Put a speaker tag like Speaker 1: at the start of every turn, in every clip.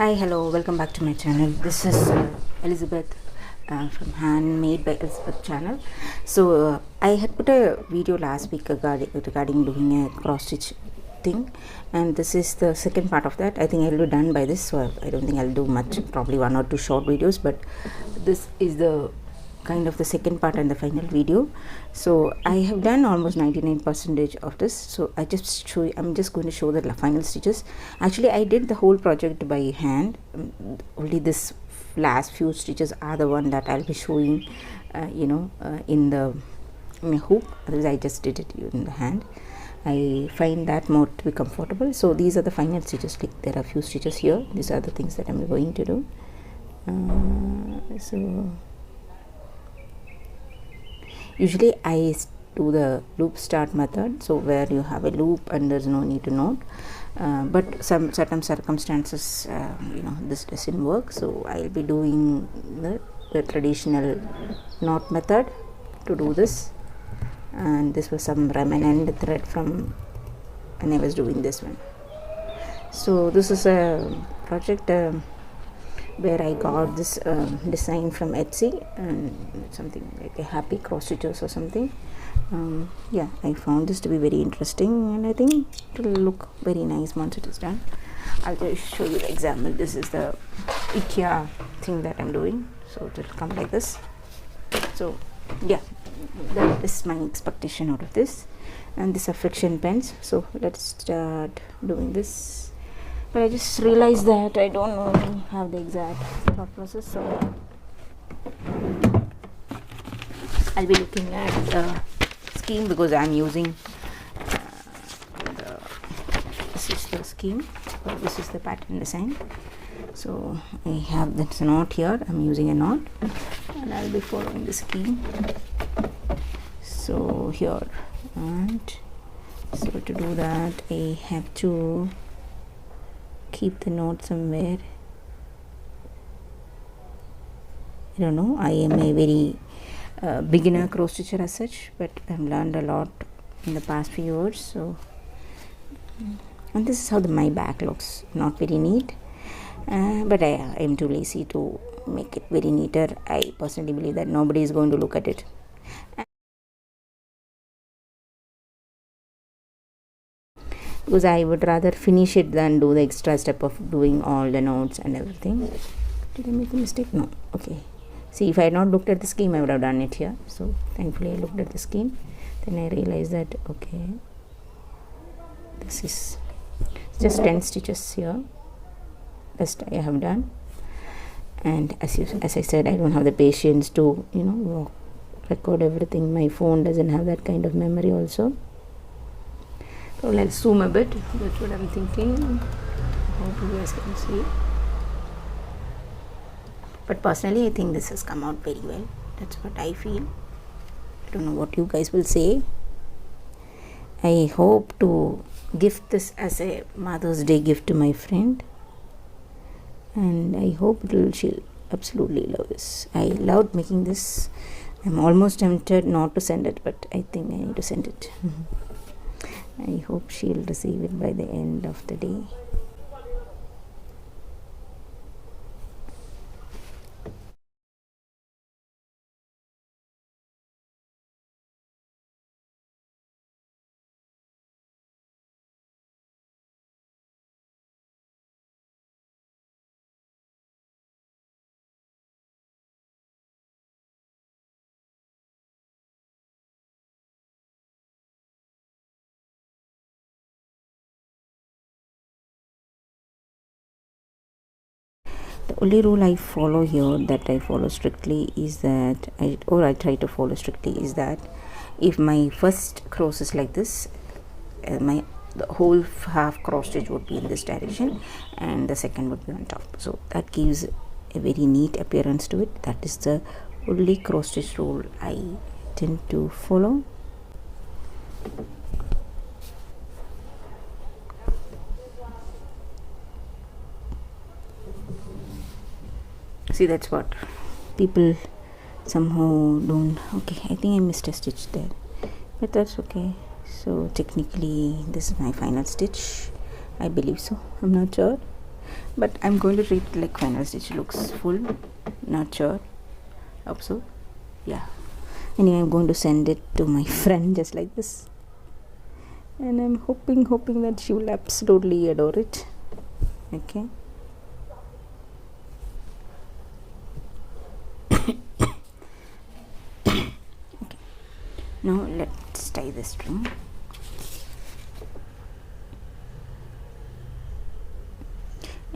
Speaker 1: Hi, hello, welcome back to my channel. This is Elizabeth from Handmade by Elizabeth channel. So I had put a video last week regarding doing a cross stitch thing, and this is the second part of that. I think I'll be done by this, so I don't think I'll do much, probably one or two short videos, but this is the kind of the second part and the final video. So I have done almost 99% of this, so I'm just going to show the final stitches. Actually, I did the whole project by hand. Only this last few stitches are the one that I'll be showing in the hoop. Otherwise I just did it in the hand. I find that more to be comfortable. So these are the final stitches. There are a few stitches here. These are the things that I'm going to do. So usually I do the loop start method, so where you have a loop and there's no need to knot, but some certain circumstances this doesn't work, so I'll be doing the traditional knot method to do this. And this was some remnant thread from when I was doing this one. So this is a project where I got this design from Etsy, and something like a happy cross stitches or something. Yeah, I found this to be very interesting, and I think it will look very nice once it is done. I'll just show you the example. This is the IKEA thing that I'm doing, so it will come like this. So yeah, that is my expectation out of this. And these are friction pens, so let's start doing this. But I just realized that I don't know how the exact thought process, so I'll be looking at the scheme, because I'm using this is the scheme, so this is the pattern design. So I have this knot here, I'm using a knot, and I'll be following the scheme. So here, and so to do that I have to keep the knot somewhere. I don't know, I am a very beginner cross stitcher as such, but I've learned a lot in the past few years. So and this is how my back looks, not very neat, but I am too lazy to make it very neater. I personally believe that nobody is going to look at it, because I would rather finish it than do the extra step of doing all the notes and everything. Did I make a mistake? No. Okay. See, if I had not looked at the scheme, I would have done it here. So thankfully I looked at the scheme. Then I realized that okay, this is just 10 stitches here. Rest I have done. And as I said, I don't have the patience to record everything. My phone doesn't have that kind of memory also. So let's zoom a bit. That's what I'm thinking. Hope you guys can see. But personally, I think this has come out very well. That's what I feel. I don't know what you guys will say. I hope to gift this as a Mother's Day gift to my friend, and I hope she'll absolutely love this. I loved making this. I'm almost tempted not to send it, but I think I need to send it. I hope she'll receive it by the end of the day. The only rule I follow here, that I follow strictly, is that I try to follow strictly, is that if my first cross is like this, the whole half cross stitch would be in this direction, and the second would be on top. So that gives a very neat appearance to it. That is the only cross stitch rule I tend to follow. See, that's what people somehow don't. Okay, I think I missed a stitch there, but that's okay. So technically this is my final stitch, I believe so, I'm not sure. but I'm going to treat it like final stitch. Looks full, not sure. Hope so. Yeah. Anyway, I'm going to send it to my friend just like this, and I'm hoping that she will absolutely adore it. Okay. Okay. Now let's tie the string.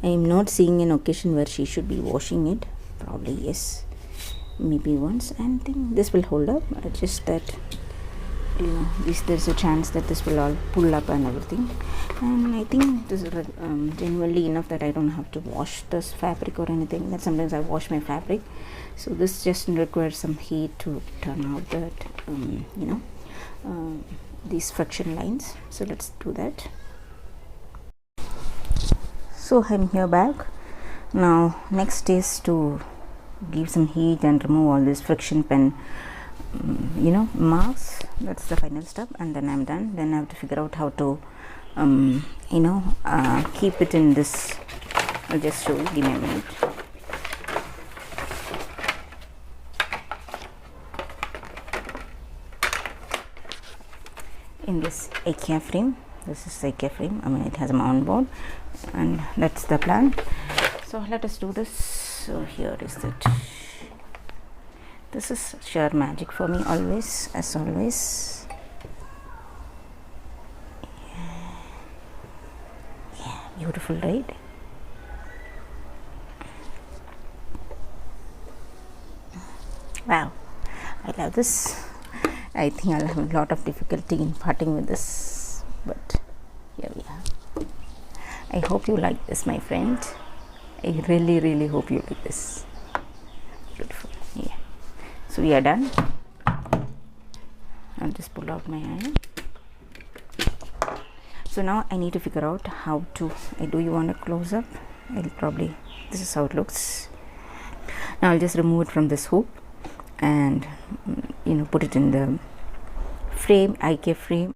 Speaker 1: I am not seeing an occasion where she should be washing it. Probably yes, maybe once, and think this will hold up. Just that, you know, there's a chance that this will all pull up and everything, and I think this is genuinely enough that I don't have to wash this fabric or anything. That sometimes I wash my fabric, so this just requires some heat to turn out that you know, these friction lines. So let's do that. So I'm here back. Now next is to give some heat and remove all this friction pen you know, marks. That's the final step, and then I'm done. Then I have to figure out how to you know, keep it in this. I'll just show you. Give me a minute. In this IKEA frame. This is IKEA frame. I mean, it has a mount board, and that's the plan. So let us do this. So here is it. This is sheer magic for me, always, as always. Yeah, beautiful, right? Wow, I love this. I think I'll have a lot of difficulty in parting with this, but here we are. I hope you like this, my friend. I really hope you like this. Beautiful. Yeah. So we are done. I'll just pull out my iron. So now I need to figure out how to. Do you want a close up? I'll probably. This is how it looks. Now I'll just remove it from this hoop and, you know, put it in the frame, IKEA frame.